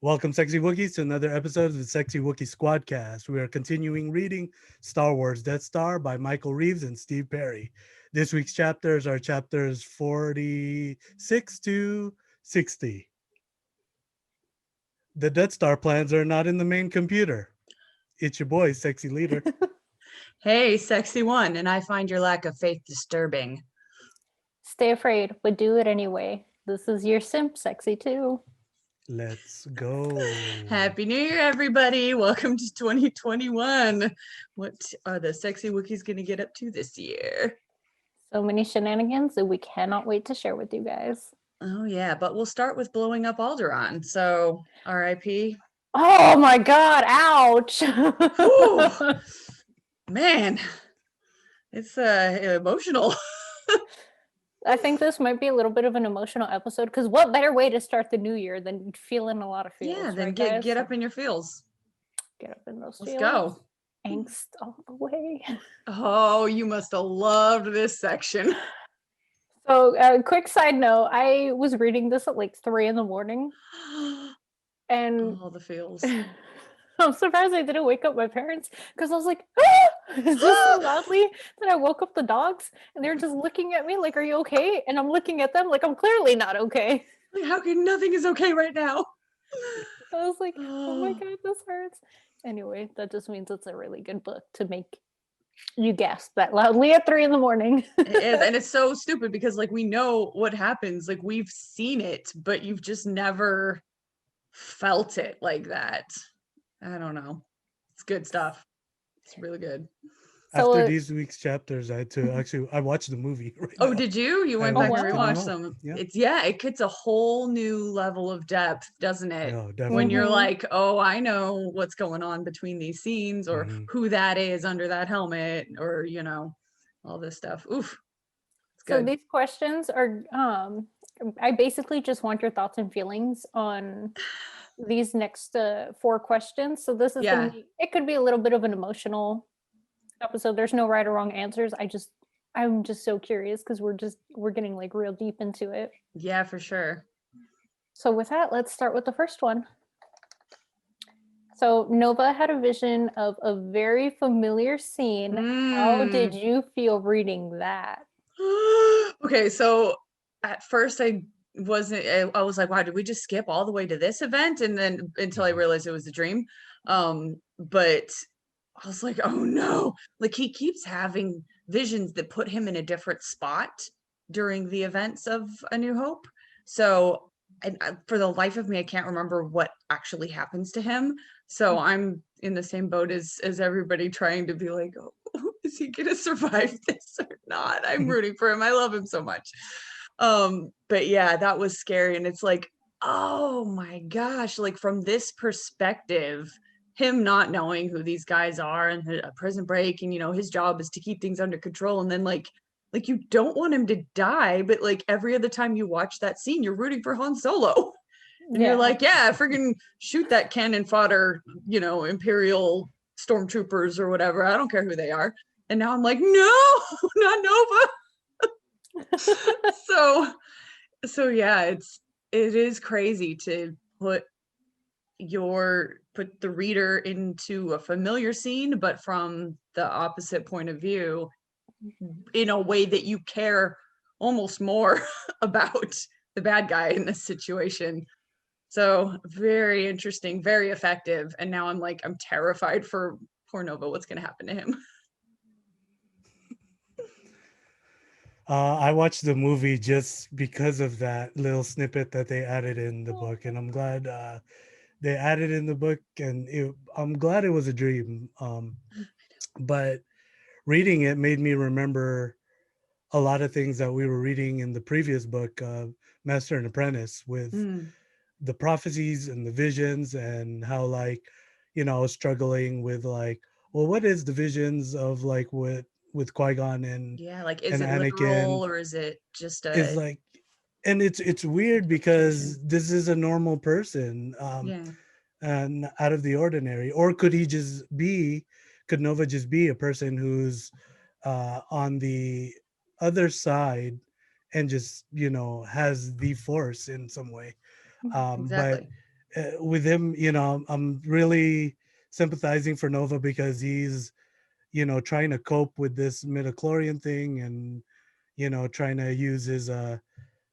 Welcome, Sexy Wookiees, to another episode of the Sexy Wookiee Squadcast. We are continuing reading Star Wars Death Star by Michael Reeves and Steve Perry. This week's chapters are chapters 46 to 60. The Death Star plans are not in the main computer. It's your boy, Sexy Leader. Hey, sexy one, and I find your lack of faith disturbing. Stay afraid, but do it anyway. This is your simp, sexy too. Let's go. Happy New Year, everybody. Welcome to 2021. What are the sexy Wookiees going to get up to this year? So many shenanigans that we cannot wait to share with you guys. Oh, yeah, but we'll start with blowing up Alderaan. So, RIP. Oh my god, ouch! Whew. Man, it's emotional. I think this might be a little bit of an emotional episode because what better way to start the new year than feeling a lot of feels? Yeah, then right, get guys? up in your feels. Get up in those Let's feels. go. Angst all the way. Oh, you must have loved this section. So, quick side note: I was reading this at like 3 a.m, and All the feels. I'm surprised I didn't wake up my parents because I was like, ah! It's just so loudly that I woke up the dogs and they're just looking at me like, are you okay? And I'm looking at them like I'm clearly not okay. Like, how can nothing is okay right now? I was like, oh my god, this hurts. Anyway, that just means it's a really good book to make you gasp that loudly at 3 a.m. It is, and it's so stupid because like we know what happens, like we've seen it, but you've just never felt it like that. I don't know. It's good stuff. It's really good. So, After these week's chapters, I had to I watched the movie right Oh, now. did you? You went I back watched and it. rewatched Oh, some. yeah. It gets a whole new level of depth, doesn't it? Oh, definitely. When you're Mhm. like, oh, I know what's going on between these scenes, or Mhm. who that is under that helmet, or all this stuff. Oof. It's so good. these questions are, I basically just want your thoughts and feelings on these next 4 questions. So this is Yeah. it could be a little bit of an emotional episode. There's no right or wrong answers. I'm just so curious because we're getting like real deep into it. Yeah, for sure. So with that, let's start with the first one. So Nova had a vision of a very familiar scene. How did you feel reading that? Okay, so at first I was like, wow, did we just skip all the way to this event? And then until I realized it was a dream. But I was like, oh no, like he keeps having visions that put him in a different spot during the events of A New Hope. So for the life of me, I can't remember what actually happens to him. So I'm in the same boat as everybody, trying to be like, oh, is he gonna survive this or not? I'm rooting for him. I love him so much. But yeah, that was scary. And it's like, oh my gosh, like from this perspective, him not knowing who these guys are and a prison break, and his job is to keep things under control. And then like you don't want him to die, but like every other time you watch that scene, you're rooting for Han Solo. And you're like, yeah, freaking shoot that cannon fodder, Imperial stormtroopers or whatever. I don't care who they are. And now I'm like, no, not Nova. So yeah, it is crazy to put the reader into a familiar scene, but from the opposite point of view, in a way that you care almost more about the bad guy in this situation. So very interesting, very effective. And now I'm terrified for poor Nova. What's going to happen to him? I watched the movie just because of that little snippet that they added in the book, and I'm glad they added in the book, and I'm glad it was a dream. But reading it made me remember a lot of things that we were reading in the previous book, Master and Apprentice, with the prophecies and the visions, and how I was struggling with well, what is the visions of with Qui-Gon and Yeah, like is it Anakin literal or is it just is a and it's weird because this is a normal person, yeah. and out of the ordinary, or could Nova just be a person who's on the other side and just has the force in some way, but Exactly. with him, I'm really sympathizing for Nova because he's, trying to cope with this midichlorian thing and, trying to use his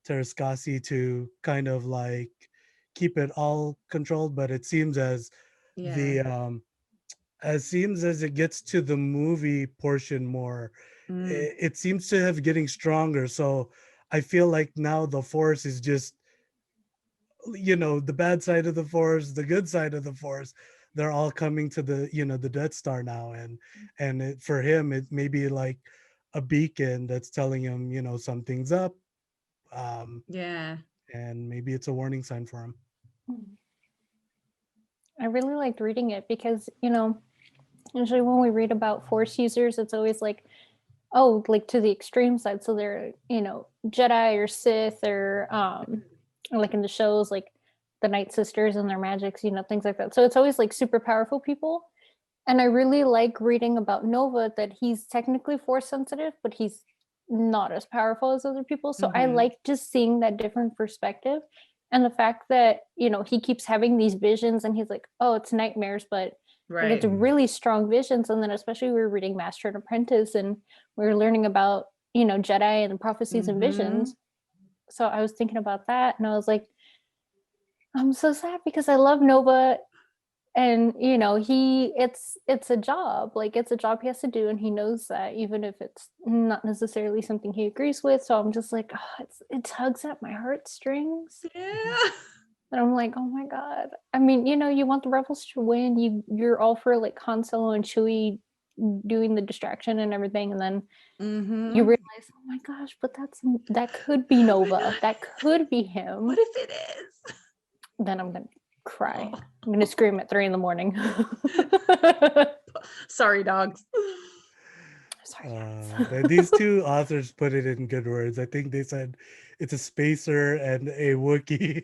Terrascasi to kind of like keep it all controlled. But it seems as Yeah. the seems as it gets to the movie portion more, Mm. it seems to have getting stronger. So I feel like now the force is just, the bad side of the force, the good side of the force, they're all coming to the, the Death Star now. And for him it may be like a beacon that's telling him, something's up. um Yeah. and maybe it's a warning sign for him. I really liked reading it because, usually when we read about force users, it's always like, oh, like to the extreme side. So they're, Jedi or Sith or like in the shows, like the Night Sisters and their magics, things like that. So it's always like super powerful people. And I really like reading about Nova that he's technically force sensitive, but he's not as powerful as other people. So I Mhm. like just seeing that different perspective. And the fact that, he keeps having these visions and he's like, oh, it's nightmares, but like it's Right. really strong visions. And then especially we were reading Master and Apprentice and we were learning about, Jedi and the prophecies and Mhm. visions. So I was thinking about that and I was like, I'm so sad because I love Nova and it's a job, like it's a job he has to do and he knows that even if it's not necessarily something he agrees with. So I'm just like, oh, it tugs at my heartstrings. Yeah. And I'm like, oh my god. I mean, you want the rebels to win. You're all for like Han Solo and Chewie doing the distraction and everything, and then you Mhm. realize, oh my gosh, but that could be Nova. That could be him. What if it is? Then I'm gonna cry. Oh. I'm gonna scream at 3 a.m. Sorry, dogs. Sorry, cats. These two authors put it in good words. I think they said it's a spacer and a Wookiee,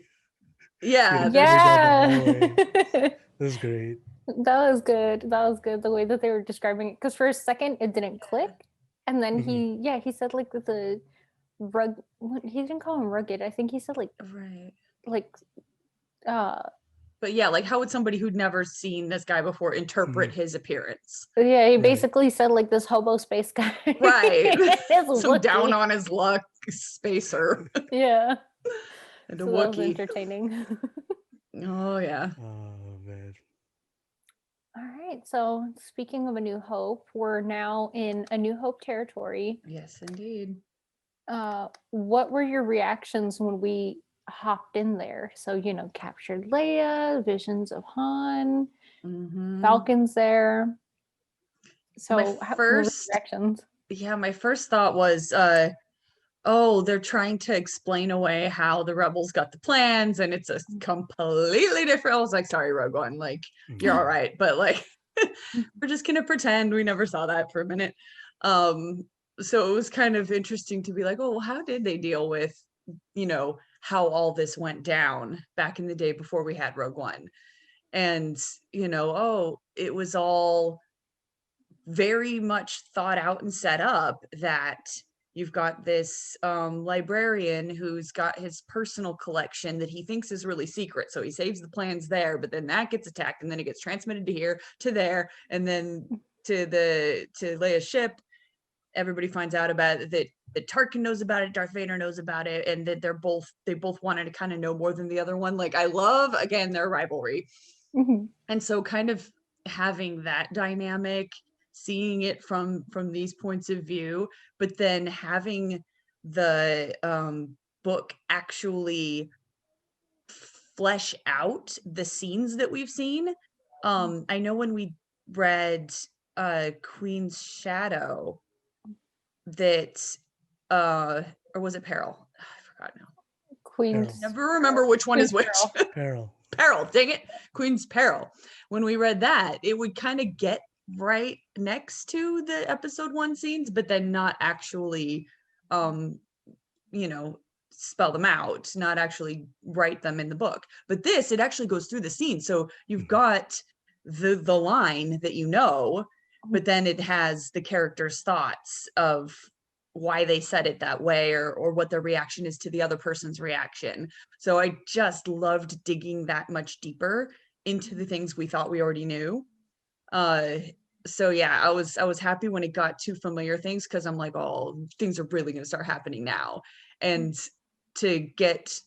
Yeah, there's coming down the Yeah. hallway. That's great. That was good. That was good. The way that they were describing it, because for a second it didn't click, and then Mhm. he said like the rug. He didn't call him rugged. I think he said right. like uh But yeah, like how would somebody who'd never seen this guy before interpret Mhm. his appearance? yeah. He Right. basically said like this hobo space guy. Right. It's Some down Wookiee. on his luck spacer Yeah. and a So that was Wookiee. entertaining. Oh yeah. Oh man. All right. So speaking of A New Hope, we're now in A New Hope territory. Yes, indeed. What were your reactions when we hopped in there? So, captured Leia, visions of Han, Mhm. Falcon's there. So, My what were your first, reactions? yeah, my first thought was, oh, they're trying to explain away how the rebels got the plans and it's a completely different. I was like, sorry, Rogue One, like you're all right, but like we're just gonna pretend we never saw that for a minute. So it was kind of interesting to be like, oh, well, how did they deal with, how all this went down back in the day before we had Rogue One? And, oh, it was all very much thought out and set up that you've got this librarian who's got his personal collection that he thinks is really secret. So he saves the plans there, but then that gets attacked and then it gets transmitted to here, to there, and then to Leia's ship. Everybody finds out about it, that Tarkin knows about it, Darth Vader knows about it, and that they both wanted to kind of know more than the other one. Like I love, again, their rivalry. Mhm. And so kind of having that dynamic, seeing it from these points of view, but then having the book actually flesh out the scenes that we've seen. I know when we read Queen's Shadow that or was it Peril? I forgot now. Queen's. Never remember which one is which. Peril. Peril. Peril, dang it. Queen's Peril. When we read that, it would kind of get right next to the episode 1 scenes, but then not actually spell them out, not actually write them in the book. But this, it actually goes through the scene. So you've got the line that but then it has the character's thoughts of why they said it that way, or what their reaction is to the other person's reaction. So I just loved digging that much deeper into the things we thought we already knew. So yeah, I was happy when it got to familiar things, because I'm like, oh, things are really going to start happening now. And to get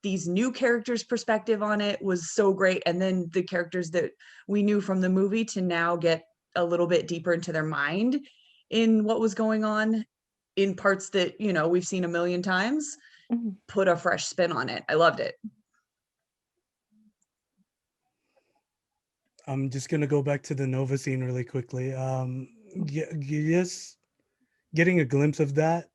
these new characters' perspective on it was so great. And then the characters that we knew from the movie to now get a little bit deeper into their mind in what was going on in parts that, you know, we've seen a million times, put a fresh spin on it. I loved it. I'm just gonna go back to the Nova scene really quickly. Yes, getting a glimpse of that,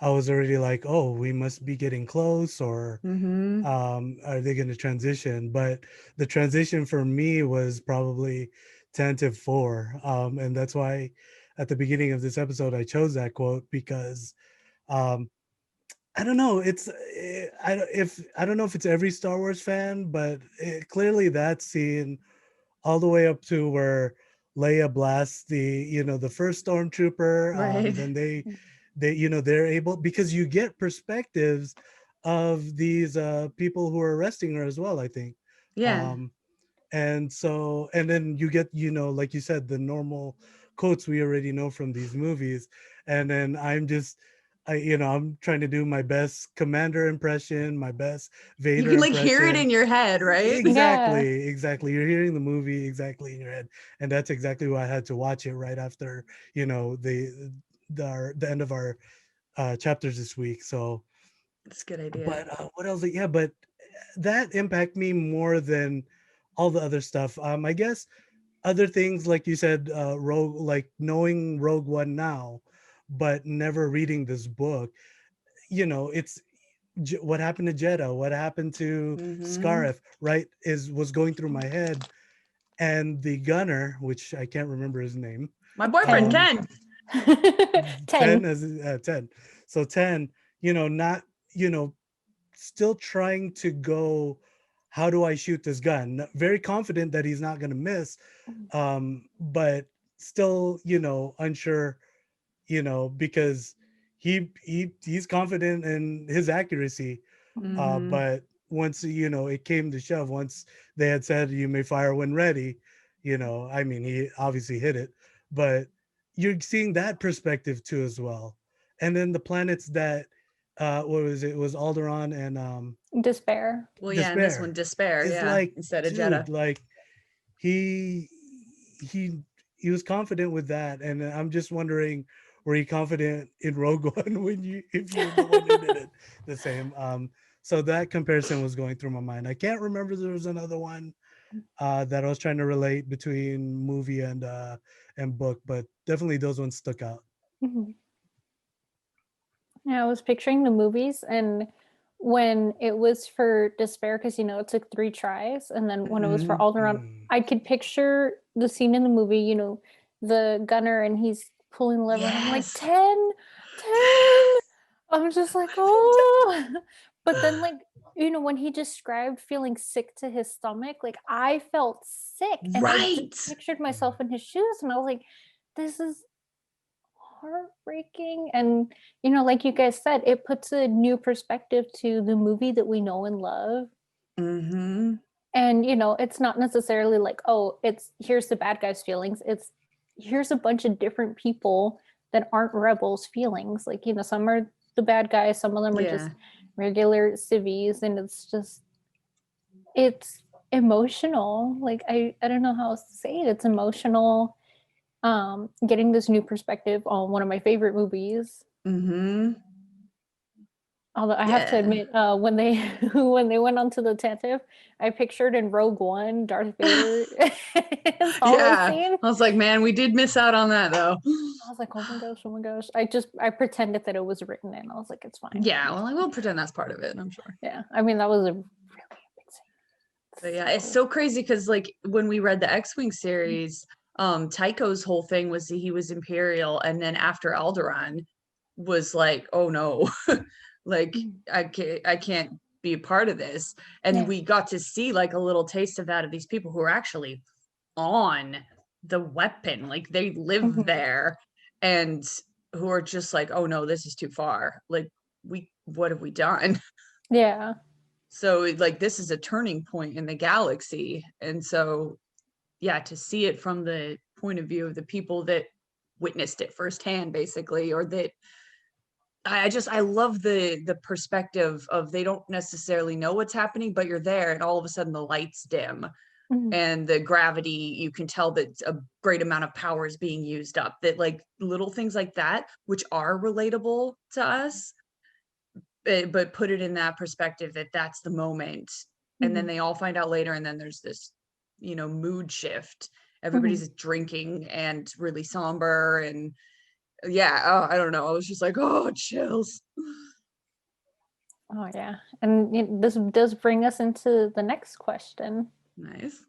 I was already like, oh, we must be getting close, or are they going to transition? But the transition for me was probably 10 to 4. And that's why at the beginning of this episode, I chose that quote, because I don't know. I don't know if it's every Star Wars fan, but clearly that scene all the way up to where Leia blasts the first stormtrooper. Right. Then they they're able, because you get perspectives of these people who are arresting her as well, I think. Yeah. And so, and then you get, like you said, the normal quotes we already know from these movies. And then I'm trying to do my best Commander impression, my best You Vader can like impression. hear it in your head, right? Exactly. You're hearing the movie exactly in your head, and that's exactly why I had to watch it right after the end of our chapters this week. So That's a good idea. but what else? Yeah, but that impacted me more than all the other stuff. I guess other things, like you said, Rogue, like knowing Rogue One now, but never reading this book. It's what happened to Jeddah, what happened to Scarif, right? Was going through my head, and the gunner, which I can't remember his name. My boyfriend Ken. 10. 10. So 10. Not still trying to go, how do I shoot this gun? Very confident that he's not going to miss, but still, unsure, because he's confident in his accuracy. But once, it came to shove, once they had said, you may fire when ready, I mean, he obviously hit it, but you're seeing that perspective too as well. And then the planets that, what was it? It was Alderaan and Despair. Well, yeah, and this one Despair, It's yeah, like, instead of dude, Jeddah. like he he was confident with that, and I'm just wondering, were you confident in Rogue One if you were the one who did it the same? So that comparison was going through my mind. I can't remember, there was another one that I was trying to relate between movie and book, but definitely those ones stuck out. Yeah, I was picturing the movies, and when it was for Despair, because it took 3 tries, and then when it was for Alderaan, I could picture the scene in the movie, the gunner, and he's pulling the lever, and I'm like, 10, 10. I'm just like, oh. But then, like, when he described feeling sick to his stomach, like, I felt sick, and I just pictured myself in his shoes, and I was like, this is heartbreaking. And like you guys said, it puts a new perspective to the movie that we know and love. And it's not necessarily like, oh, here's the bad guy's feelings. It's here's a bunch of different people that aren't rebels feelings. Like, some are the bad guys, some of them are just regular civvies, and it's emotional. Like, I don't know how else to say it. It's emotional. Getting this new perspective on one of my favorite movies. Although I have to admit, when they went onto the Tantive, I pictured in Rogue One Darth Vader. I was like, man, we did miss out on that though. I was like, oh my gosh. I pretended that it was written in. I was like, it's fine. Yeah, well, I will pretend that's part of it, I'm sure. Yeah, I mean, that was a really big scene. But yeah, it's so crazy, because like when we read the X-Wing series, Tycho's whole thing was that he was Imperial, and then after Alderaan was like, oh no, like I can't be a part of this. And we got to see like a little taste of that, of these people who are actually on the weapon, like they live there. And who are just like, oh no, this is too far. Like, what have we done? Yeah. So like, this is a turning point in the galaxy. And so, yeah, to see it from the point of view of the people that witnessed it firsthand, basically, or that I love the perspective of, they don't necessarily know what's happening, but you're there and all of a sudden the lights dim Mhm. and the gravity, you can tell that a great amount of power is being used up, that like little things like that, which are relatable to us, but put it in that perspective that that's the moment. And then Mhm. they all find out later, and then there's this, mood shift. Mhm. Everybody's drinking and really somber, and yeah, oh, I don't know, I was just like, oh, chills. Oh yeah. And this does bring us into the next question. Nice.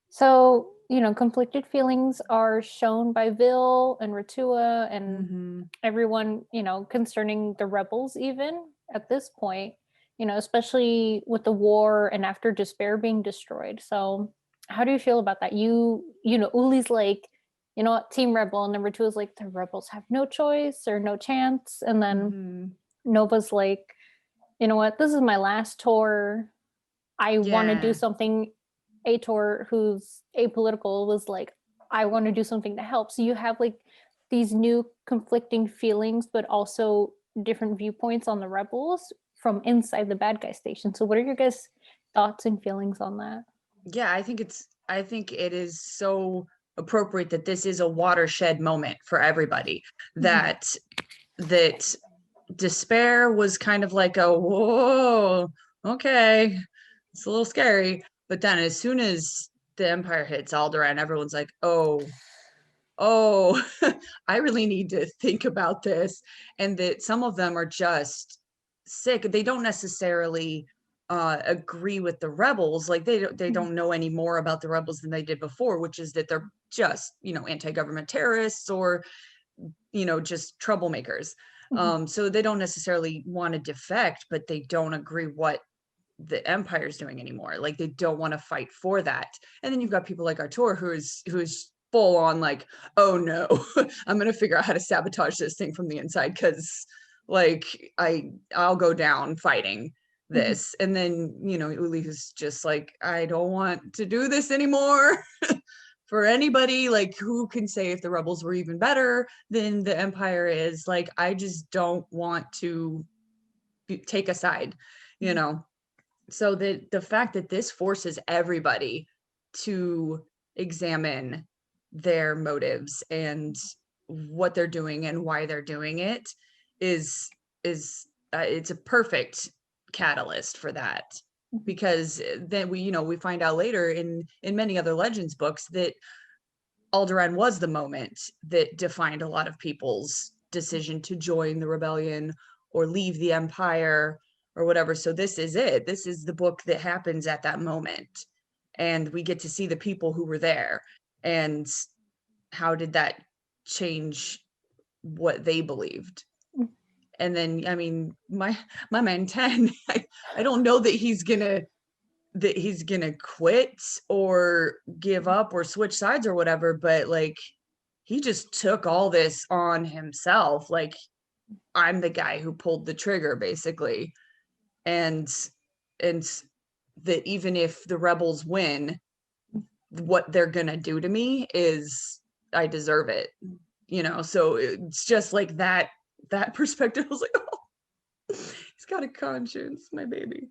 So, conflicted feelings are shown by Vil and Ratua and Mm-hmm. everyone, concerning the rebels, even at this point, especially with the war and after Despair being destroyed. So, how do you feel about that? Uli's like, you know what, Team Rebel, and number two is like, the rebels have no choice or no chance. And then Mm-hmm. Nova's like, you know what, this is my last tour. I want to do Yeah. something. Ator, who's apolitical, was like, I want to do something to help. So you have like these new conflicting feelings, but also different viewpoints on the rebels from inside the bad guy station. So what are your guys' thoughts and feelings on that? Yeah, I think it is so appropriate that this is a watershed moment for everybody. Mhm. That Despair was kind of like a, whoa, okay, it's a little scary. But then as soon as the Empire hits Alderaan, everyone's like, oh, I really need to think about this. And that some of them are just sick. They don't necessarily agree with the rebels. Like, they Mhm. don't know any more about the rebels than they did before, which is that they're just, anti-government terrorists, or just troublemakers. Mhm. So they don't necessarily want to defect, but they don't agree what the Empire's doing anymore. Like, they don't want to fight for that. And then you've got people like Artur, who's full on like, oh no, I'm gonna figure out how to sabotage this thing from the inside, because like I'll go down fighting Mhm. this. And then Uli is just like, I don't want to do this anymore. For anybody, like, who can say if the rebels were even better than the Empire is, like, I just don't want to take a side, you Mhm. know so the fact that this forces everybody to examine their motives and what they're doing and why they're doing it is it's a perfect catalyst for that. Mhm. Because then we find out later in many other Legends books that Alderaan was the moment that defined a lot of people's decision to join the rebellion or leave the Empire or whatever. So this is it. This is the book that happens at that moment. And we get to see the people who were there, and how did that change what they believed. Mhm. And then, I mean, my man 10, I don't know that he's gonna quit or give up or switch sides or whatever, but like, he just took all this on himself. Like, I'm the guy who pulled the trigger, basically. And and that even if the rebels win, what they're gonna do to me is, I deserve it. So it's just like that perspective. I was like, oh, he's got a conscience, my baby.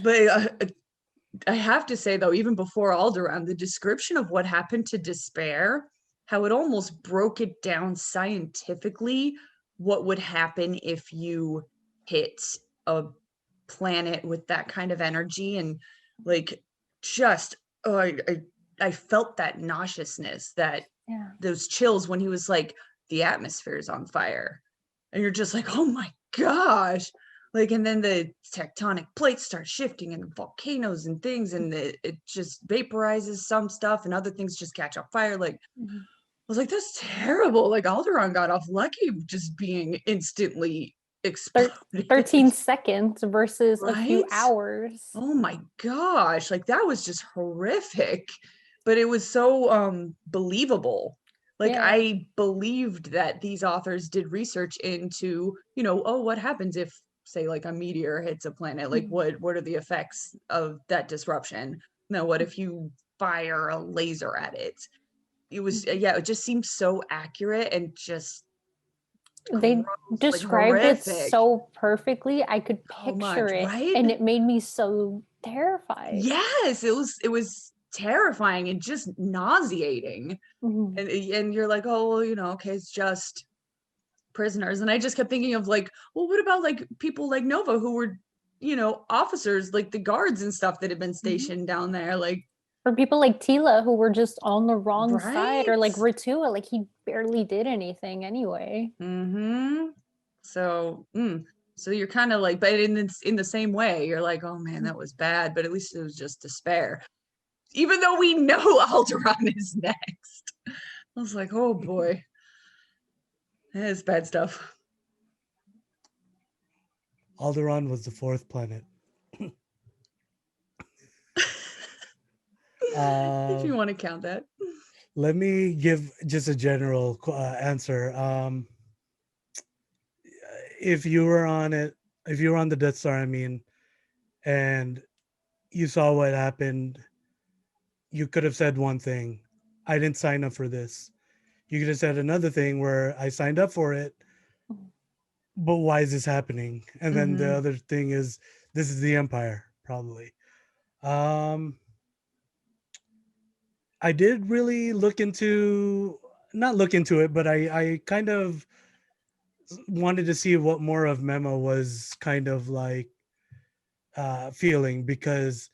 But I have to say, though, even before Alderaan, the description of what happened to Despair, how it almost broke it down scientifically, what would happen if you hit a planet with that kind of energy. And like, just, oh, I felt that nauseousness, Yeah. those chills when he was like, the atmosphere is on fire. And you're just like, oh my gosh. Like, and then the tectonic plates start shifting and volcanoes and things, and it just vaporizes some stuff and other things just catch on fire. Like, I Mhm. was like, that's terrible. Like, Alderaan got off lucky just being instantly Thir- exploded. 13 seconds versus a few Right? hours. Oh my gosh. Like, that was just horrific. But it was so believable. Like Yeah. I believed that these authors did research into, you know, oh, what happens if, say, like a meteor hits a planet? Like what are the effects of that disruption? Now, what if you fire a laser at it? It was yeah, it just seemed so accurate and just They gross, like described it horrific. so perfectly. I could So much, picture it, right? and it made me so terrified. Yes, it was terrifying and just nauseating. Mhm. And you're like, oh, well, you know, okay, it's just prisoners. And I just kept thinking of like, well, what about like people like Nova who were, you know, officers, like the guards and stuff that had been stationed down there, like, Or people like Tila who were just on the wrong side, or right? like Ritua, like he barely did anything anyway. Mm-hmm. So, so you're kind of like, but in the same way, you're like, oh man, that was bad, but at least it was just despair. Even though we know Alderaan is next. I was like, oh boy, that's bad stuff. Alderaan was the fourth planet. If Uh, you want to count that. Let me give just a general answer. If you were on it, if you were on the Death Star, I mean, and you saw what happened, you could have said one thing: I didn't sign up for this. You could have said another thing where I signed up for it, but why is this happening? And then the Mm-hmm. other thing is, this is the Empire, probably. Um, I did really look into, not look into it, but I kind of wanted to see what more of Memo was kind of like feeling, because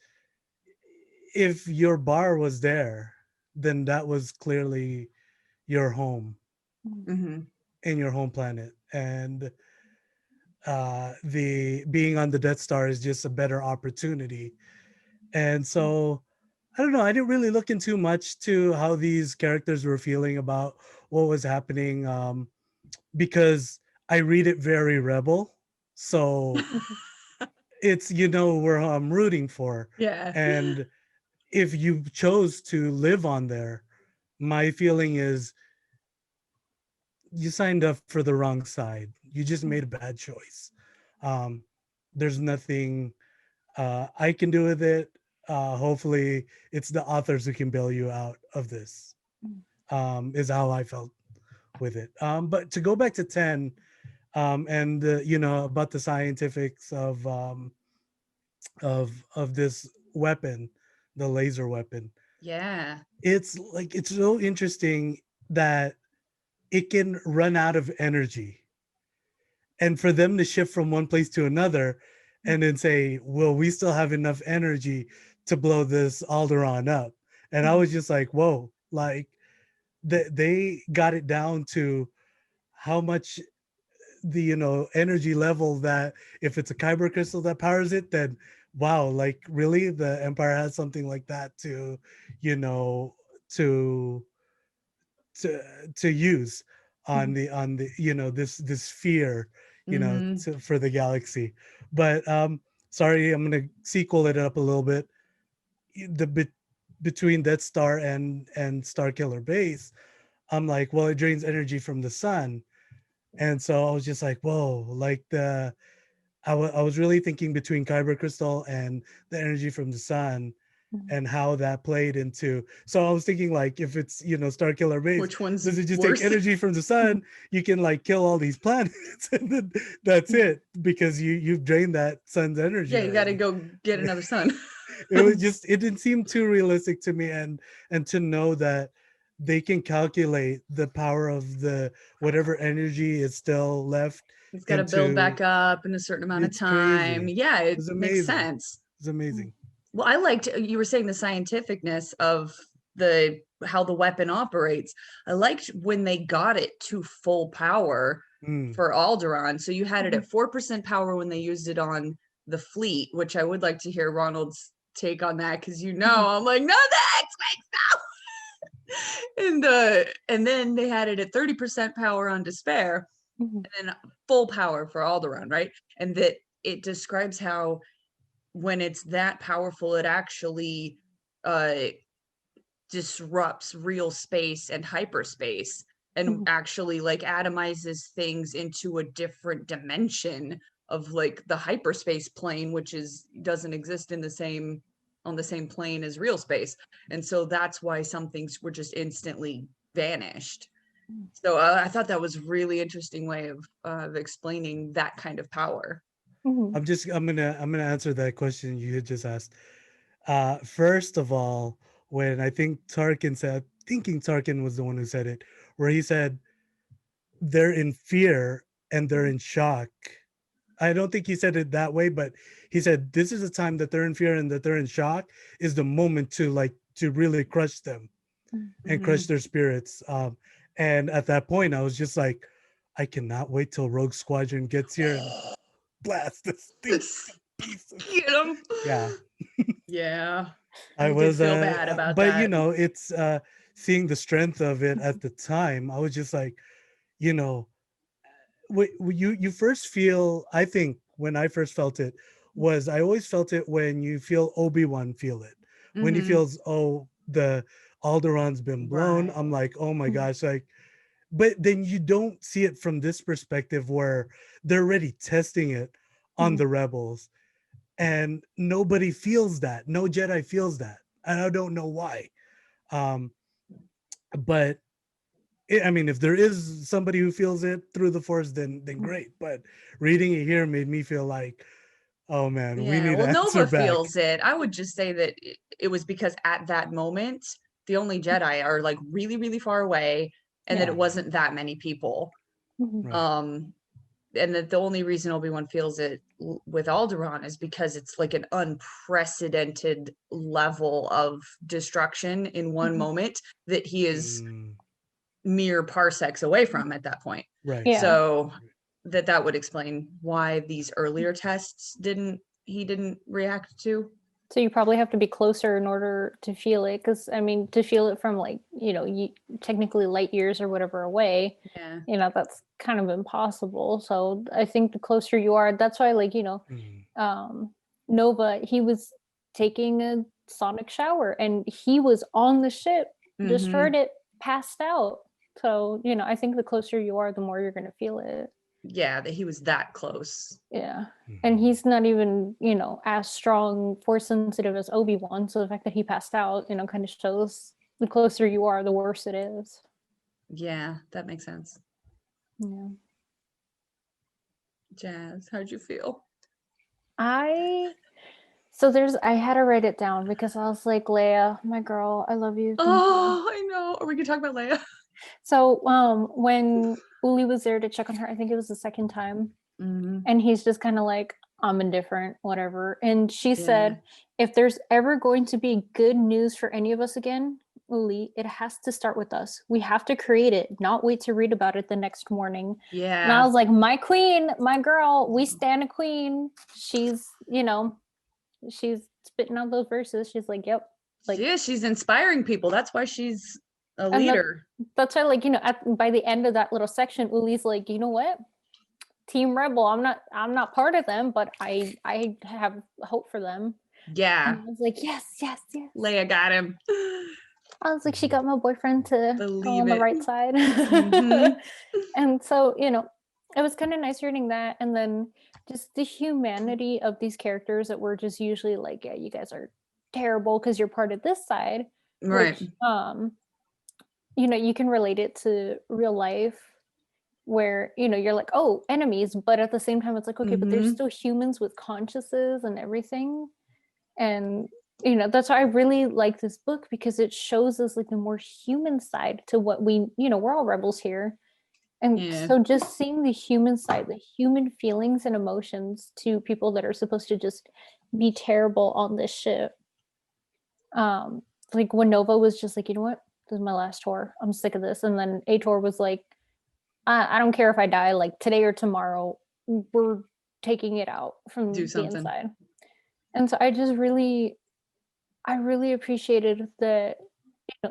if your bar was there, then that was clearly your home Mm-hmm. and your home planet. And the being on the Death Star is just a better opportunity. And so I don't know, I didn't really look into much to how these characters were feeling about what was happening, because I read it very rebel. So it's, you know, where I'm rooting for. Yeah. And if you chose to live on there, my feeling is you signed up for the wrong side. You just made a bad choice. Um, there's nothing I can do with it. Hopefully, it's the authors who can bail you out of this. Is how I felt with it. But to go back to 10, and you know, about the scientifics of this weapon, the laser weapon. Yeah. It's like, it's so interesting that it can run out of energy, and for them to shift from one place to another and then say, well, we still have enough energy to blow this Alderaan up. And I was just like, whoa, like they got it down to how much the, you know, energy level, that if it's a kyber crystal that powers it, then wow, like really the Empire has something like that to, you know, to to use on the, you know, this sphere, you know, Mm-hmm. for the galaxy. But sorry, I'm gonna sequel it up a little bit. The bit between Death Star and Star Killer Base, I'm like, well, it drains energy from the sun. And so I was just like, whoa, like I was really thinking between kyber crystal and the energy from the sun, and how that played into. So I was thinking, like, if it's, you know, Star Killer Base, Which one's does it just take worse? energy from the sun? You can like kill all these planets, and then that's it, because you've drained that sun's Yeah, energy you got to already. go get another son. It was just, it didn't seem too realistic to me, and to know that they can calculate the power of the whatever energy is still left It's got to build into. back up in a certain amount of It's time. crazy. Yeah, it It's makes amazing. sense. It's amazing. Well, I liked you were saying the scientificness of the how the weapon operates. I liked when they got it to full power Mm. for Alderaan. So you had it at 4% power when they used it on the fleet, which I would like to hear Ronald's take on that, because you know I'm like, no, the X-Wing, no. And then they had it at 30% power on Despair, and then full power for Alderaan, right? And that it describes how when it's that powerful, it actually uh disrupts real space and hyperspace, and actually like atomizes things into a different dimension of like the hyperspace plane, which doesn't exist in the same on the same plane as real space. And so that's why some things were just instantly vanished. So I thought that was really interesting way of explaining that kind of power. Mhm. I'm gonna answer that question you had just asked. First of all, when I think Tarkin said, thinking Tarkin was the one who said it, where he said they're in fear and they're in shock. I don't think he said it that way, but he said this is the time that they're in fear and that they're in shock is the moment to really crush them and crush Mhm. their spirits. And at that point, I was just like, I cannot wait till Rogue Squadron gets here and blast this thing to pieces. Get 'em. Yeah, Yeah. I I did was, feel bad about but that. it's seeing the strength of it at the time. I was just like, you know, you first feel. I think when I first felt it was I always felt it when you feel Obi-Wan feel it when he Mhm. feels, oh, the Alderion's been blown. I'm Right. like, oh my gosh, like. But then you don't see it from this perspective where they're already testing it on the rebels and nobody feels that. No Jedi feels that, and I don't know why. um but I mean, if there is somebody who feels it through the force, then great. But reading it here made me feel like, oh man, we Yeah, need well, to answer Nova back. feels it. I would just say that it was because at that moment, the only Jedi are like really, really far away, and that Yeah. it wasn't that many people. Mhm. Right. Um, and that the only reason Obi-Wan feels it with Alderaan is because it's like an unprecedented level of destruction in one Mhm. moment that he is Mm, mere parsecs away from at that point. right. Yeah. So that would explain why these earlier tests he didn't react to. So you probably have to be closer in order to feel it, because I mean, to feel it from like technically light years or whatever away, Yeah. that's kind of impossible. So I think the closer you are, that's why Mm, um, Nova, he was taking a sonic shower and he was on the ship, just Mm-hmm. heard it, passed out. So I think the closer you are, the more you're gonna feel it. Yeah, that he was that close. Yeah. And mhm. he's not even, as strong, force sensitive as Obi-Wan. So the fact that he passed out, kind of shows the closer you are, the worse it is. Yeah, that makes sense. Yeah. Jazz, how'd you feel? I I had to write it down because I was like, Leia, my girl, I love you. Thank you. Oh, I know. Are we gonna talk about Leia? So when Uli was there to check on her, I think it was the second time, Mm-hmm. and he's just kind of like, I'm indifferent, whatever. And she Yeah. said, if there's ever going to be good news for any of us again, Uli, it has to start with us. We have to create it, not wait to read about it the next morning. And I Yeah. was like, my queen, my girl, we stand a queen. She's spitting out those verses. She's like, yep. Like, Yeah, she's inspiring people. That's why she's a and leader. that's why, like, by the end of that little section, Uli's like, you know what? Team Rebel. I'm not part of them, but I have hope for them. And Yeah. I was like, yes, yes, yes. Leia got him. I was like, she Mhm. got my boyfriend to go Believe on the it. right side. Mhm. And so, it was kind of nice reading that. And then just the humanity of these characters that were just usually like, yeah, you guys are terrible because you're part of this side, Right. which you can relate it to real life where you're like, oh, enemies, but at the same time it's like, okay, but there's Mm-hmm. still humans with consciences and everything. And that's why I really like this book, because it shows us like the more human side to what we're all rebels here. And Yeah. so just seeing the human side, the human feelings and emotions to people that are supposed to just be terrible on this ship. Like when Nova was just like, you know what, this is my last tour, I'm sick of this. And then Ator was like, I don't care if I die, like today or tomorrow, we're taking it out Do from the something. inside. And so I really appreciated that,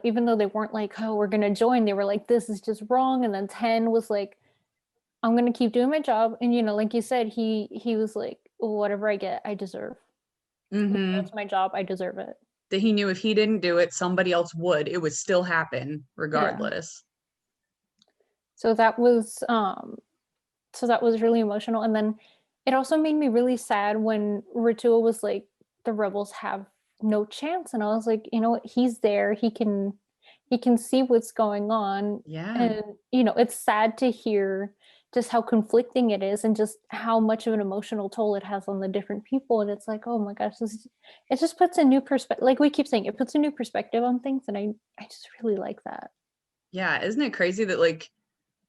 even though they weren't like, oh, we're gonna join, they were like, this is just wrong. And then 10 was like, I'm gonna keep doing my job. And like you said, he was like, whatever I get, I deserve. Mm-hmm. That's my job, I deserve it. that he knew if he didn't do it, somebody else would. It would still happen regardless. So that was really emotional. And then it also made me really sad when Ritua was like, the rebels have no chance. And I was like, you know what, he's there. He can see what's going on. Yeah. And it's sad to hear just how conflicting it is and just how much of an emotional toll it has on the different people. And it's like, oh my gosh, it just puts a new perspective. Like we keep saying, it puts a new perspective on things. And I just really like that. Yeah. Isn't it crazy that like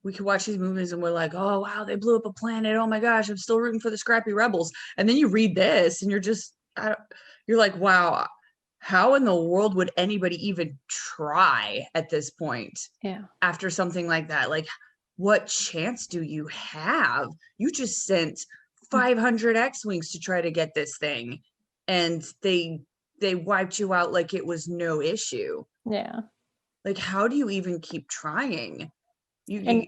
we could watch these movies and we're like, oh wow, they blew up a planet. Oh my gosh, I'm still rooting for the scrappy rebels. And then you read this and you're like, wow, how in the world would anybody even try at this point? Yeah. After something like that, like what chance do you have? You just sent 500 X-Wings to try to get this thing, and they wiped you out like it was no issue. Yeah. Like, how do you even keep trying? Yeah.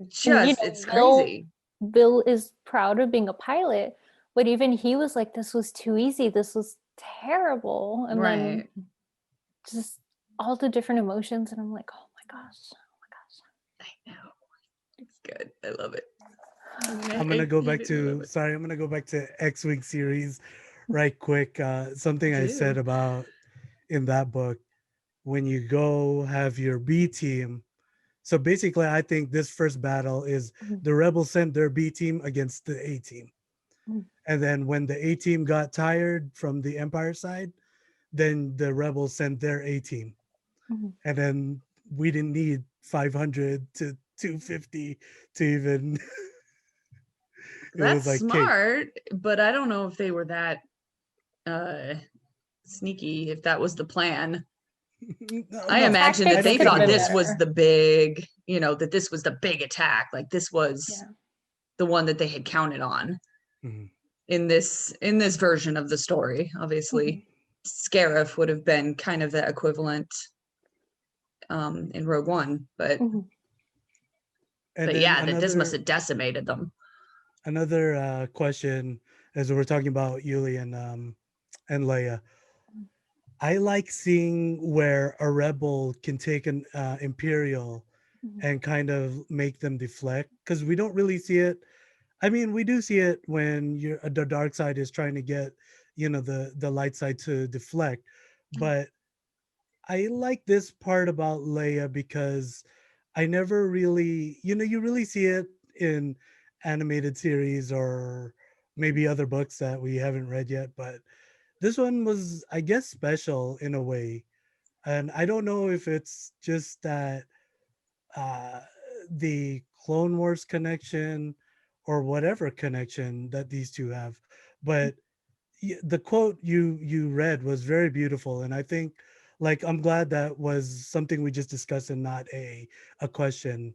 It's crazy. Bill is proud of being a pilot, but even he was like, this was too easy. This was terrible. And then just all the different emotions. And I'm like, oh my gosh. I know. It's good. I love it. I'm gonna go back to X-Wing series right quick. Something I said about in that book, when you go have your B team. So basically, I think this first battle is the rebels sent their B team against the A team. And then when the A team got tired from the Empire side, then the rebels sent their A team. And then we didn't need 500 to 250 to even That's like smart, but I don't know if they were that sneaky, if that was the plan. I imagine that they thought this was the big, that this was the big attack. Like this was the one that they had counted on in this version of the story. Obviously, Scarif would have been kind of the equivalent in Rogue One, but yeah, this must have decimated them. Another question, as we're talking about Yuli and Leia, I like seeing where a rebel can take an Imperial and kind of make them deflect, because we don't really see it. I mean, we do see it when the dark side is trying to get, the light side to deflect. But I like this part about Leia because I never really, you really see it in animated series or maybe other books that we haven't read yet, but this one was, I guess, special in a way. And I don't know if it's just that the Clone Wars connection or whatever connection that these two have, but the quote you read was very beautiful, and I think, like, I'm glad that was something we just discussed and not a question,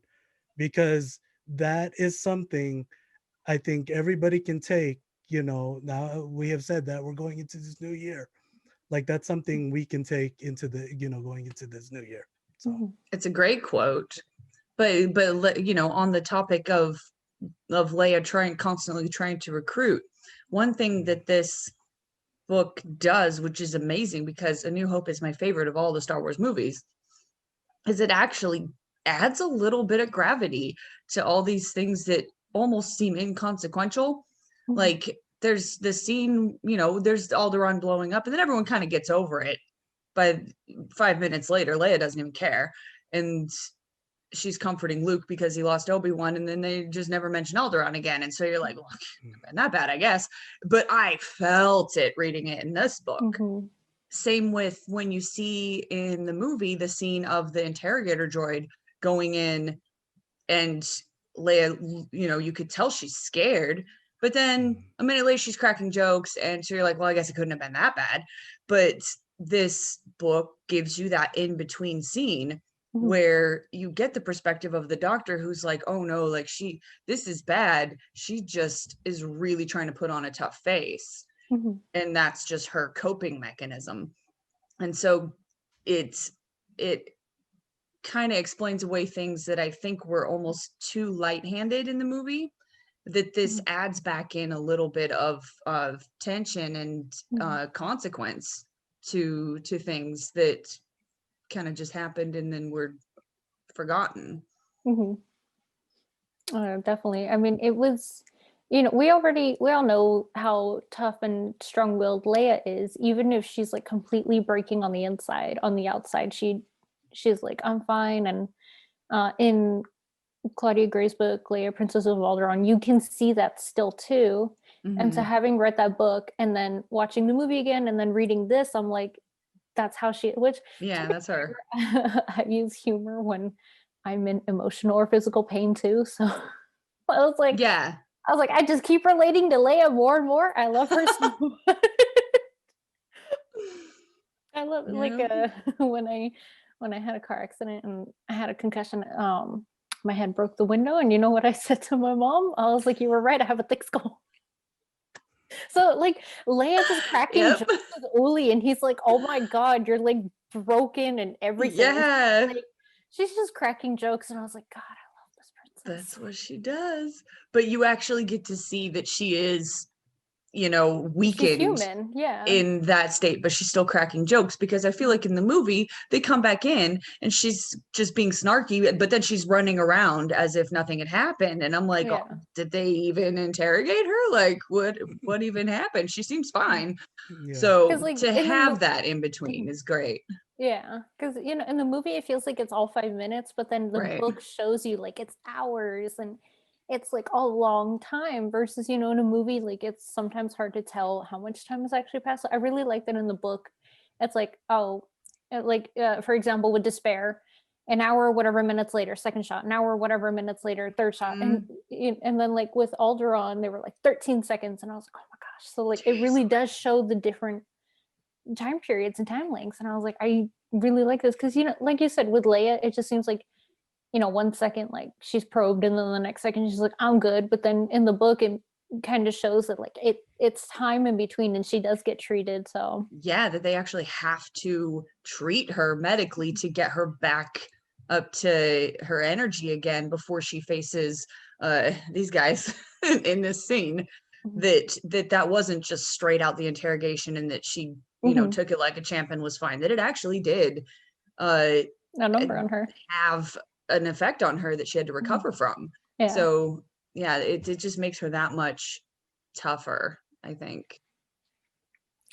because that is something I think everybody can take. Now we have said that we're going into this new year, like that's something we can take into the going into this new year. So it's a great quote, but on the topic of Leia constantly trying to recruit, one thing that this book does, which is amazing, because A New Hope is my favorite of all the Star Wars movies, is it actually adds a little bit of gravity to all these things that almost seem inconsequential. Like there's the scene, there's Alderaan blowing up, and then everyone kind of gets over it. By 5 minutes later, Leia doesn't even care, and she's comforting Luke because he lost Obi-Wan, and then they just never mention Alderaan again. And so you're like, well, not bad, I guess. But I felt it reading it in this book. Same with when you see in the movie the scene of the interrogator droid going in, and Leia, you could tell she's scared, but then a minute later she's cracking jokes, and so you're like, well, I guess it couldn't have been that bad. But this book gives you that in-between scene where you get the perspective of the doctor who's like, oh no, like this is bad. She just is really trying to put on a tough face. And that's just her coping mechanism. And so it kind of explains away things that I think were almost too light-handed in the movie, that this adds back in a little bit of tension and consequence to things that kind of just happened and then were forgotten. Definitely. I mean, it was, we all know how tough and strong-willed Leia is, even if she's like completely breaking on the inside. On the outside, she's like, I'm fine. And in Claudia Gray's book, Leia, Princess of Alderaan, you can see that still too. And so having read that book and then watching the movie again and then reading this, I'm like, that's how which that's her. I use humor when I'm in emotional or physical pain too. So I was like, I just keep relating to Leia more and more. I love her so much. I love like when I had a car accident and I had a concussion, my head broke the window, and you know what I said to my mom? I was like, you were right, I have a thick skull. So like Leia just cracking jokes with Uli, and he's like, oh my god, you're like broken and everything. Like, she's just cracking jokes, and I was like, God, I love this princess. That's what she does. But you actually get to see that she is, weakened, she's human, in that state, but she's still cracking jokes, because I feel like in the movie they come back in and she's just being snarky, but then she's running around as if nothing had happened, and I'm like, oh, did they even interrogate her? Like, what even happened? She seems fine. So like, to have that in between is great. Because in the movie it feels like it's all 5 minutes, but then the book shows you like it's hours, and it's like a long time, versus in a movie, like it's sometimes hard to tell how much time has actually passed. So I really like that in the book. It's like, for example, with Despair, an hour whatever minutes later, second shot, an hour whatever minutes later, third shot, and then like with Alderaan they were like 13 seconds, and I was like, oh my gosh. So like it really does show the different time periods and time lengths, and I was like, I really like this, because like you said with Leia, it just seems like 1 second like she's probed, and then the next second she's like, I'm good. But then in the book it kind of shows that like it's time in between, and she does get treated. So that they actually have to treat her medically to get her back up to her energy again before she faces these guys in this scene. That wasn't just straight out the interrogation, and that she took it like a champ and was fine. That it actually did a number on her, have an effect on her that she had to recover from. So it just makes her that much tougher, I think.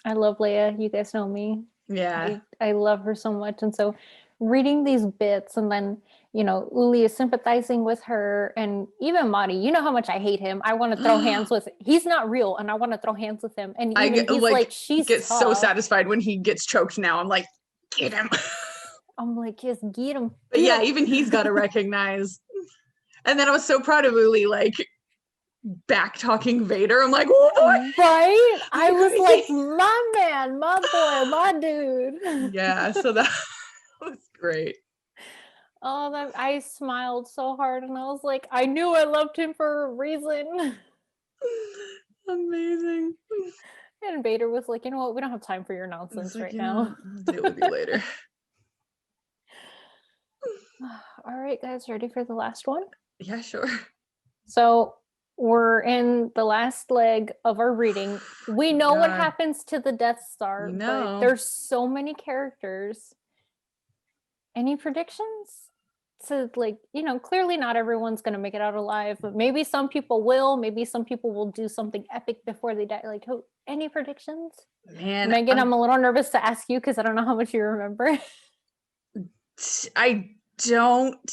I love Leia. You guys know me. I love her so much. And so reading these bits, and then Uli is sympathizing with her, and even Madi, you know how much I hate him. I want to throw hands with him. He's not real, and I want to throw hands with him. And even he's like she's gets tough. So satisfied when he gets choked now. I'm like, get him. I'm like, just get him. But even he's got to recognize. And then I was so proud of Uli, like back talking Vader. I'm like, what? Right? I was like, my man, my boy, my dude. So that was great. Oh, I smiled so hard, and I was like, I knew I loved him for a reason. Amazing. And Vader was like, you know what? We don't have time for your nonsense right now. I'll deal with you later. All right, guys, ready for the last one? Yeah, sure. So we're in the last leg of our reading. We know what happens to the Death Star, but there's so many characters. Any predictions? So like, clearly not everyone's going to make it out alive, but maybe some people will. Maybe some people will do something epic before they die. Like, any predictions? Man, Megan, I'm a little nervous to ask you because I don't know how much you remember. I don't.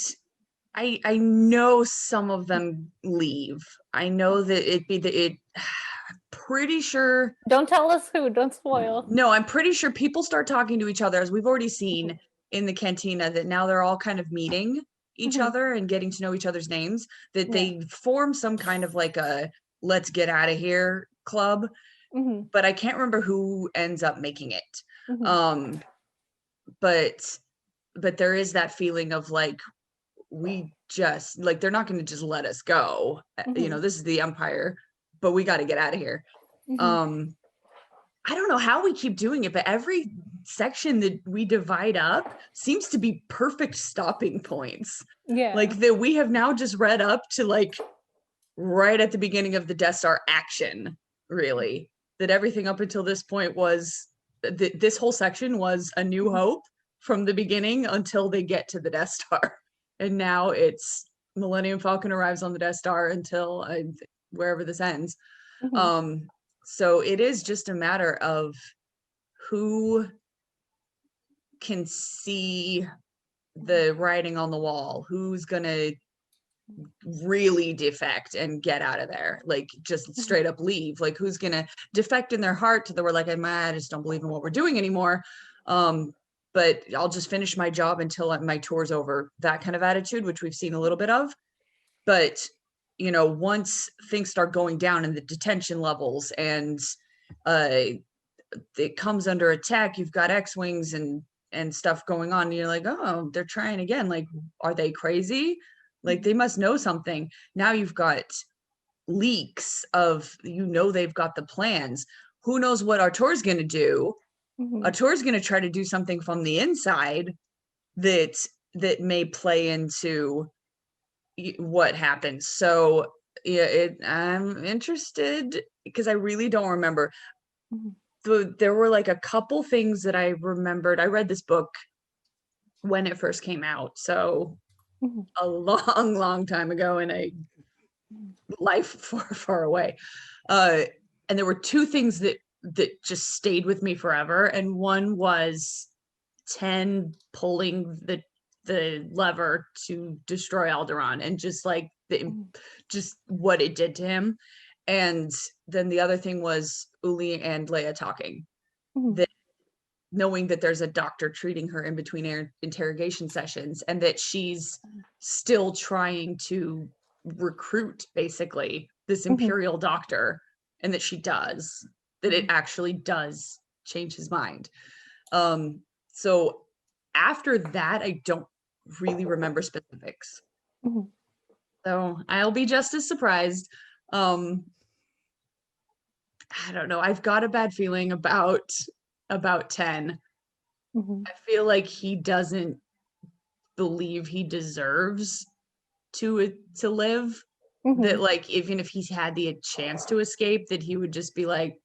I know some of them leave. I know that pretty sure. Don't tell us who. Don't spoil. No, I'm pretty sure people start talking to each other, as we've already seen in the cantina, that now they're all kind of meeting each other and getting to know each other's names, that they form some kind of like a let's get out of here club. But I can't remember who ends up making it. But there is that feeling of like, we just like, they're not going to just let us go. This is the Empire, but we got to get out of here. I don't know how we keep doing it, but every section that we divide up seems to be perfect stopping points. Like that we have now just read up to like right at the beginning of the Death Star action, really. That everything up until this point was this whole section was A New Hope from the beginning until they get to the Death Star. And now it's Millennium Falcon arrives on the Death Star until wherever this ends. So it is just a matter of who can see the writing on the wall, who's gonna really defect and get out of there, like just straight up leave, like who's gonna defect in their heart to the where like I just don't believe in what we're doing anymore, but I'll just finish my job until my tour's over, that kind of attitude, which we've seen a little bit of. But you know, once things start going down in the detention levels and it comes under attack, you've got X-wings and stuff going on, and you're like, oh, they're trying again, like are they crazy? Like they must know something. Now you've got leaks of, you know, they've got the plans. Who knows what Artur's going to do? Artur's going to try to do something from the inside that may play into what happens. So yeah, I'm interested because I really don't remember. There were like a couple things that I remembered. I read this book when it first came out, so a long time ago in a life far away, and there were two things that just stayed with me forever, and one was 10 pulling the lever to destroy Alderaan, and just like just what it did to him. And then the other thing was Uli and Leia talking, that knowing that there's a doctor treating her in between interrogation sessions, and that she's still trying to recruit basically this Imperial doctor, and that she does, that it actually does change his mind. So after that, I don't really remember specifics. So I'll be just as surprised. I don't know. I've got a bad feeling about 10. I feel like he doesn't believe he deserves to live. That like even if he's had the chance to escape, that he would just be like,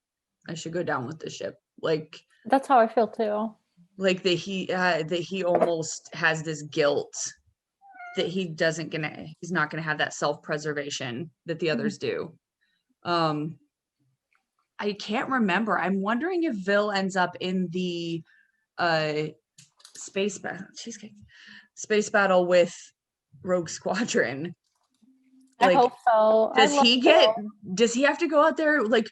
I should go down with the ship. Like that's how I feel too. Like that he almost has this guilt that he's not gonna have that self-preservation that the others do. I can't remember. I'm wondering if Vil ends up in the space battle with Rogue Squadron. Like, I hope so. Does he have to go out there? Like,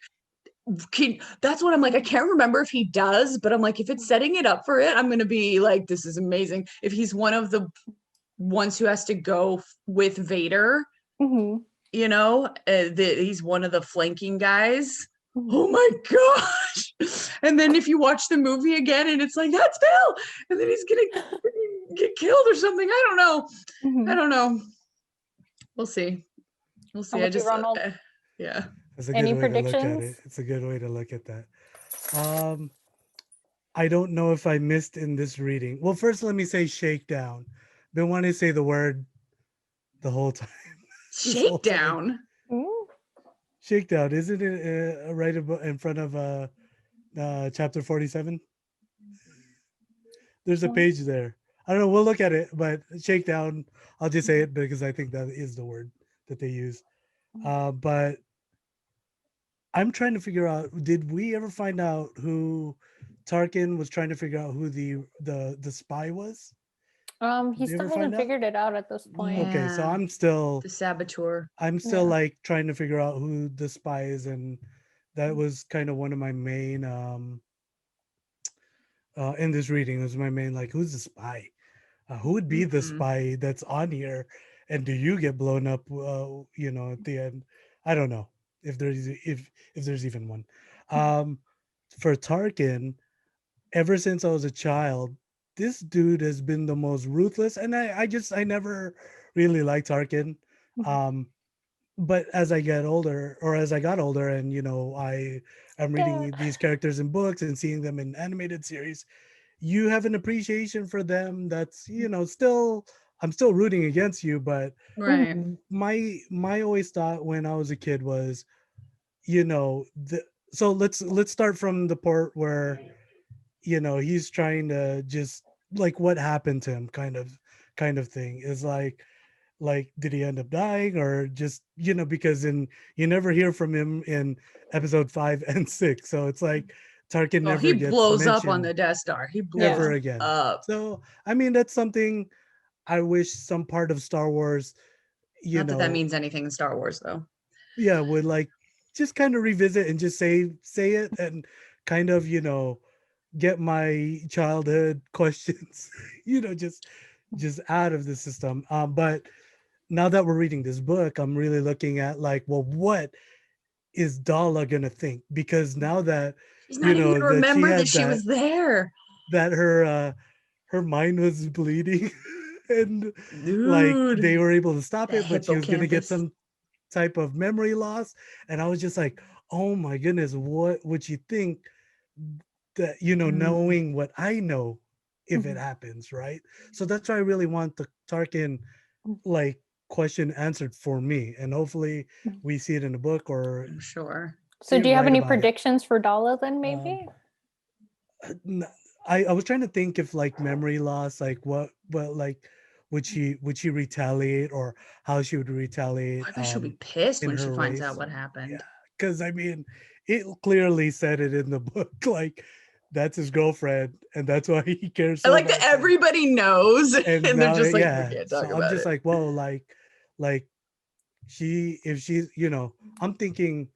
that's what I'm like. I can't remember if he does, but I'm like, if it's setting it up for it, I'm going to be like, this is amazing. If he's one of the ones who has to go with Vader, you know, he's one of the flanking guys. Oh my gosh. And then if you watch the movie again and it's like, that's Bill, and then he's gonna get killed or something. I don't know. We'll see. I just yeah. That's a good way to look at it. It's a good way to look at that. I don't know if I missed in this reading. Well, first let me say shakedown. Been wanting to say the word the whole time. Shakedown. Shakedown, isn't it right in front of chapter 47? There's a page there. I don't know. We'll look at it, but shakedown, I'll just say it because I think that is the word that they use. But I'm trying to figure out, did we ever find out who Tarkin was trying to figure out who the spy was? He still hasn't figured it out at this point. Okay, so I'm still the saboteur. I'm still like trying to figure out who the spy is, and that was kind of one of my main in this reading. Was my main like, who's the spy? Who would be the spy that's on here, and do you get blown up? You know, at the end. I don't know if there's even one. For Tarkin, ever since I was a child, this dude has been the most ruthless, and I never really liked Tarkin. But as I got older, and you know, I'm reading these characters in books and seeing them in animated series, you have an appreciation for them that's, you know, I'm still rooting against you, but right. My always thought when I was a kid was, you know, so let's start from the part where he's trying to just like what happened to him kind of thing is like did he end up dying or just because you never hear from him in episode 5 and 6, so it's like Tarkin Oh, he never gets blows up on mentioned the Death Star. He blows ever Yeah. again. up. So I mean that's something I wish some part of Star Wars Not that means anything in Star Wars, though. yeah, would like just kind of revisit and just say it and kind of get my childhood questions just out of the system. But now that we're reading this book, I'm really looking at like, well, what is Dala gonna think? Because now that She's not even gonna that she remember that had she was there. that her mind was bleeding and like they Dude, were able to stop that it, but she was gonna get hippocampus. some type of memory loss. And I was just like, oh my goodness, what would you think that Mm. knowing what I know if it Mhm. happens, right? So that's why I really want the Tarkin like question answered for me, and hopefully Mhm. we see it in the book or I'm sure. So do you have write any about it. predictions for Dala then Um, maybe? n- I was trying to think if like memory loss, like what like would she retaliate or how she would retaliate I bet she'll be pissed in when she her finds out race. what Yeah, happened. because I mean, it clearly said it in the book, like that's his girlfriend, and that's why he cares I so like that much. everybody knows, And and they're now, just like, we yeah. can't So talk I'm about just it. like, whoa, like if she's, I'm thinking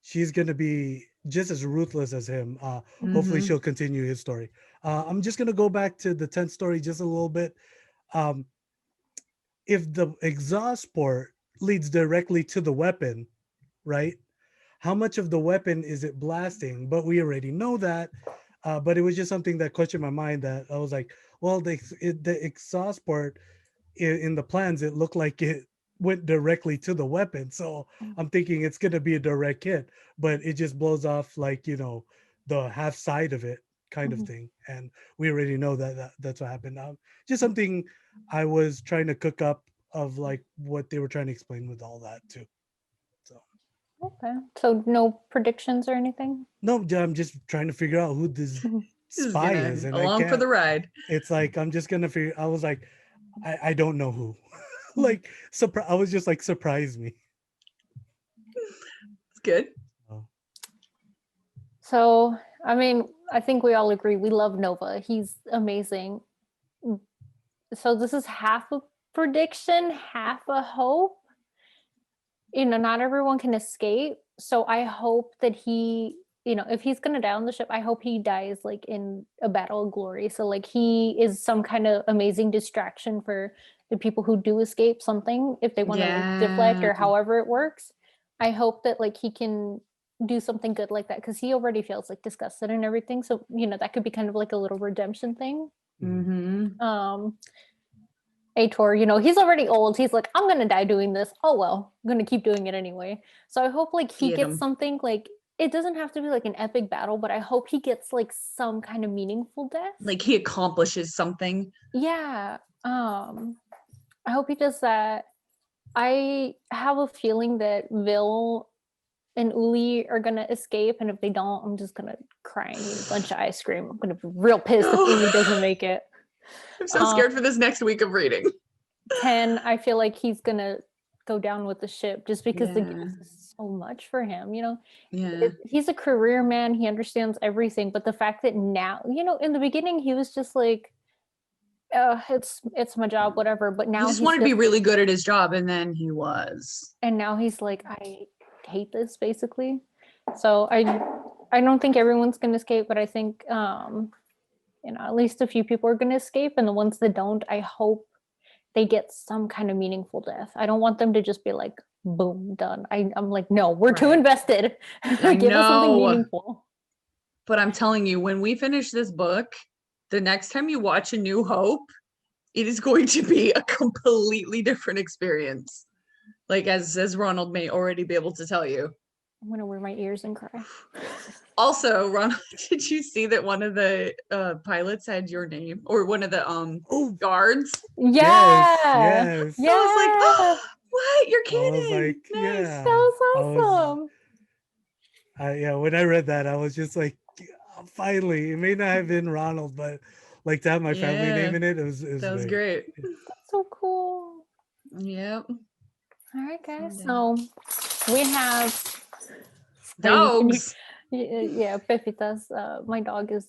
she's gonna be just as ruthless as him. Hopefully Hmm. she'll continue his story. I'm just gonna go back to the 10th story just a little bit. Um, if the exhaust port leads directly to the weapon, right? How much of the weapon is it blasting? But we already know that. But it was just something that questioned my mind that I was like, well, the exhaust port in the plans, it looked like it went directly to the weapon. So I'm thinking it's going to be a direct hit, but it just blows off like, the half side of it kind of Mhm. thing. And we already know that's what happened. Just something I was trying to cook up of like what they were trying to explain with all that too. So Okay. So no predictions or anything? no, I'm just trying to figure out who this Mhm. Just spy gonna is, and I along for can't. the ride. It's like I'm just gonna figure. I was like, I don't know who. Mhm. Like, I was just like, surprise me. It's good. Oh, So, I mean, I think we all agree we love Nova. He's amazing. So this is half a prediction, half a hope. Not everyone can escape. So I hope that if he's gonna die on the ship, I hope he dies like in a battle of glory. So like he is some kind of amazing distraction for the people who do escape something if they want to like deflect Yeah. or however it works. I hope that like he can do something good like that because he already feels like disgusted and everything. So that could be kind of like a little redemption thing. mhm. Mm-hmm. Um Ator, he's already old. He's like, I'm gonna die doing this. Oh well, I'm gonna keep doing it anyway. So I hope like he Get gets him. something like it doesn't have to be like an epic battle, but I hope he gets like some kind of meaningful death. Like he accomplishes something. Yeah. I hope he does that. I have a feeling that Vil and Uli are gonna escape, and if they don't, I'm just gonna cry and eat a bunch of ice cream. I'm gonna be real pissed if No. Uli doesn't make it. I'm so Um, scared for this next week of reading. 10, I feel like he's gonna go down with the ship just because the Yeah. gas is so much for him. Yeah. He's a career man, he understands everything, but the fact that now, in the beginning he was just like, it's my job, whatever. But He now just he's wanted to be just, really good at his job, and then he was. and now he's like, I hate this basically. So I don't think everyone's gonna escape, but I think at least a few people are gonna escape, and the ones that don't, I hope they get some kind of meaningful death. I don't want them to just be like, boom, done. I'm like, no, we're too Right. invested. I Give us something know. meaningful. But I'm telling you, when we finish this book, the next time you watch A New Hope, it is going to be a completely different experience. Like as Ronald may already be able to tell you. I'm gonna wear my ears and cry. Also, Ronald, did you see that one of the pilots had your name, or one of the Oh, guards? yes, Yeah. yes. Yeah. I was like, oh, what? You're I was kidding. like, Nice. That yeah. was awesome. Yeah, when I read that, I was just like, finally, it may not have been Ronald, but like to have my family Yeah, name in it, it was that was great. great. That's so cool. Yep. All right, guys. So So we have dogs. Yeah, Pepitas. My dog is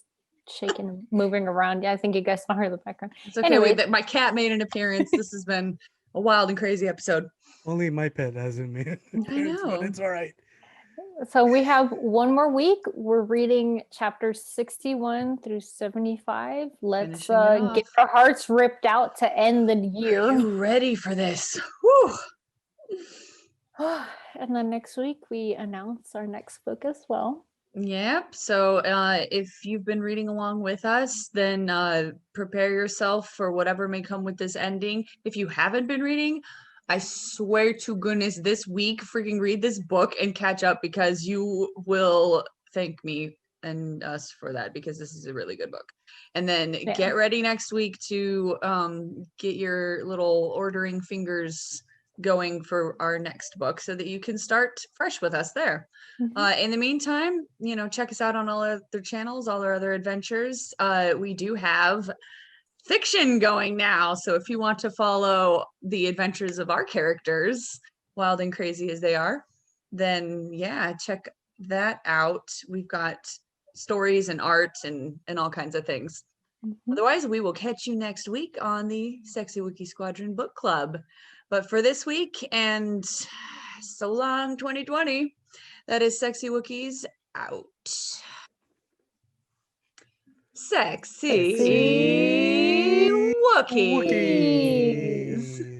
shaking, and moving around. Yeah, I think you guys saw her in the background. It's okay. Anyway, My cat made an appearance. This has been a wild and crazy episode. Only my pet hasn't made an I appearance, but know. it's all right. so we have one more week. We're reading chapters 61 through 75. Let's Finishing it get off. our hearts ripped out to end the Are year. you ready for this? Whew. And then next week we announce our next book as well. Yep. So if you've been reading along with us, then prepare yourself for whatever may come with this ending. If you haven't been reading, I swear to goodness, this week, freaking read this book and catch up, because you will thank me and us for that, because this is a really good book. And then Yeah. get ready next week to get your little ordering fingers going for our next book, so that you can start fresh with us there. In the meantime, check us out on all other channels, all our other adventures. We do have fiction going now, so if you want to follow the adventures of our characters, wild and crazy as they are, then yeah, check that out. We've got stories and art and all kinds of things. Otherwise, we will catch you next week on the Sexy Wookiee Squadron Book Club. But for this week, and so long 2020, that is Sexy Wookiees out. Sexy Sexy Wookiees. Wookiee.